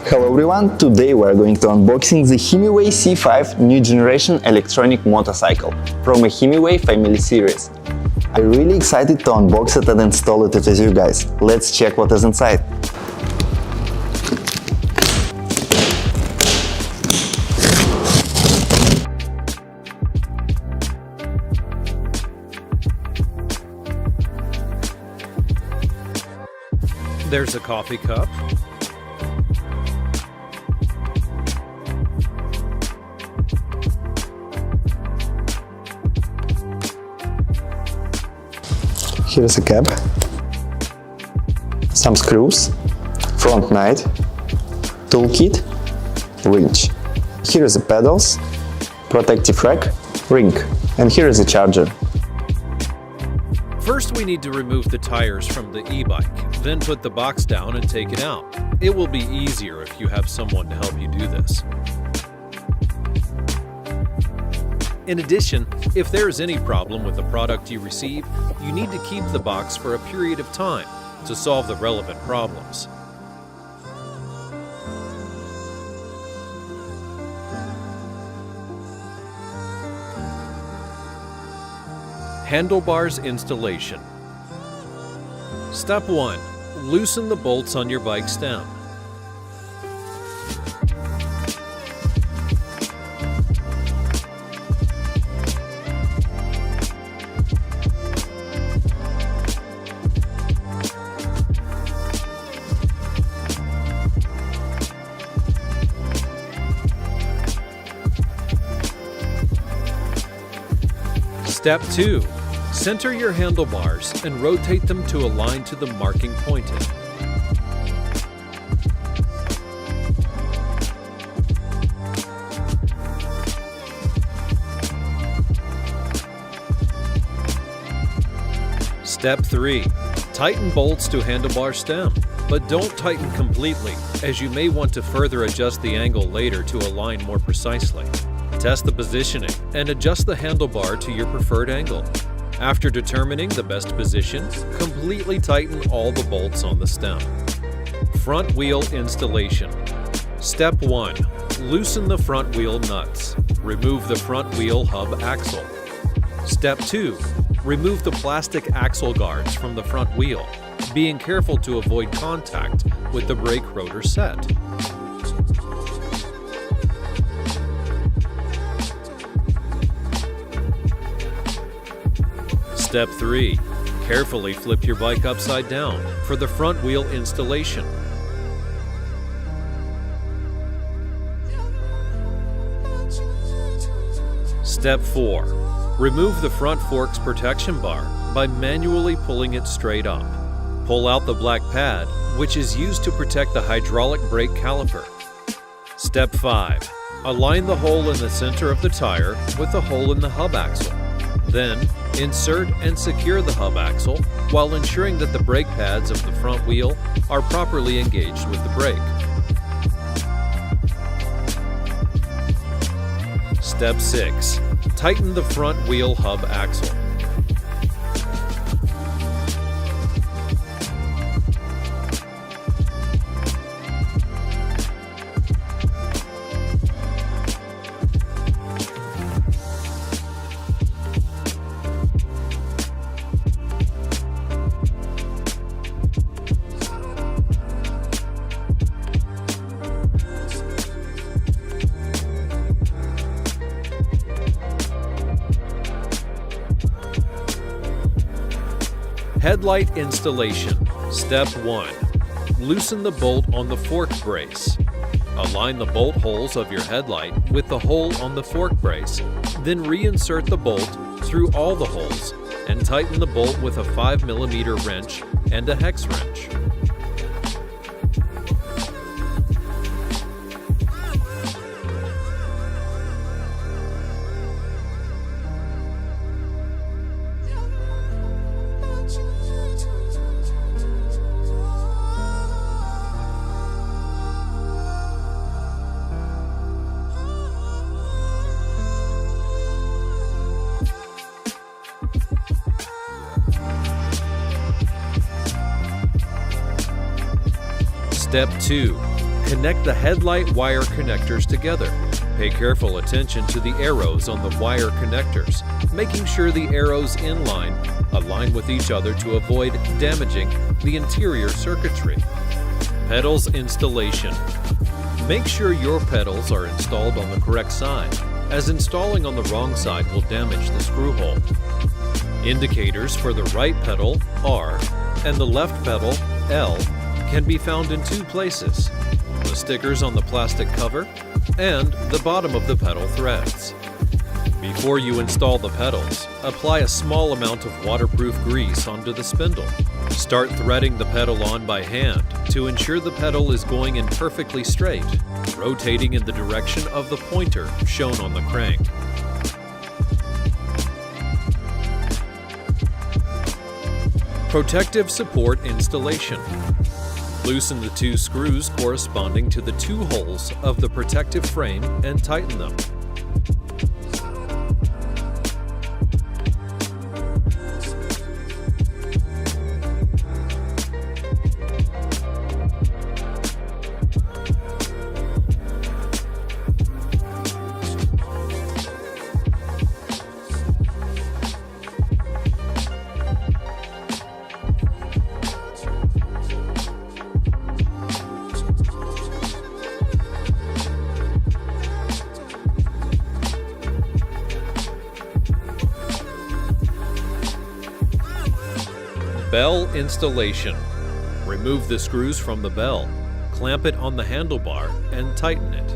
Hello everyone, today we are going to unboxing the HIMIWAY C5 new generation electronic motorcycle from a HIMIWAY family series. I'm really excited to unbox it and install it with you guys. Let's check what is inside. There's a coffee cup, here is a cap, some screws, front knight, toolkit, winch. Here is the pedals, protective rack, ring, and here is a charger. First, we need to remove the tires from the e-bike, then put the box down and take it out. It will be easier if you have someone to help you do this. In addition, if there is any problem with the product you receive, you need to keep the box for a period of time to solve the relevant problems. Handlebars installation. Step 1. Loosen the bolts on your bike stem. Step 2. Center your handlebars and rotate them to align to the marking pointed. Step 3. Tighten bolts to handlebar stem, but don't tighten completely, as you may want to further adjust the angle later to align more precisely. Test the positioning and adjust the handlebar to your preferred angle. After determining the best position, completely tighten all the bolts on the stem. Front wheel installation. Step 1. Loosen the front wheel nuts. Remove the front wheel hub axle. Step 2. Remove the plastic axle guards from the front wheel, being careful to avoid contact with the brake rotor set. Step 3. Carefully flip your bike upside down for the front wheel installation. Step 4. Remove the front forks protection bar by manually pulling it straight up. Pull out the black pad, which is used to protect the hydraulic brake caliper. Step 5. Align the hole in the center of the tire with the hole in the hub axle. Then, insert and secure the hub axle while ensuring that the brake pads of the front wheel are properly engaged with the brake. Step 6. Tighten the front wheel hub axle. Headlight installation. Step 1. Loosen the bolt on the fork brace. Align the bolt holes of your headlight with the hole on the fork brace, then reinsert the bolt through all the holes and tighten the bolt with a 5mm wrench and a hex wrench. Step 2. Connect the headlight wire connectors together. Pay careful attention to the arrows on the wire connectors, making sure the arrows in line align with each other to avoid damaging the interior circuitry. Pedals installation. Make sure your pedals are installed on the correct side, as installing on the wrong side will damage the screw hole. Indicators for the right pedal, R, and the left pedal, L, can be found in two places: the stickers on the plastic cover and the bottom of the pedal threads. Before you install the pedals, apply a small amount of waterproof grease onto the spindle. Start threading the pedal on by hand to ensure the pedal is going in perfectly straight, rotating in the direction of the pointer shown on the crank. Protective support installation. Loosen the two screws corresponding to the two holes of the protective frame and tighten them. Bell installation. Remove the screws from the bell, clamp it on the handlebar, and tighten it.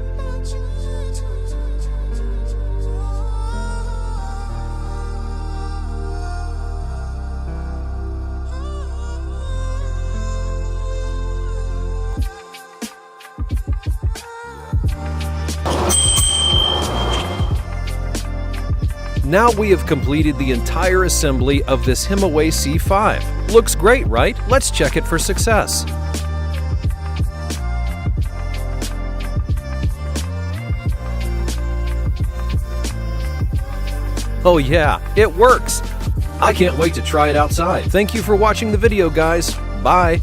Now we have completed the entire assembly of this HIMIWAY C5. Looks great, right? Let's check it for success. Oh yeah, it works! I can't wait to try it outside. Thank you for watching the video, guys. Bye!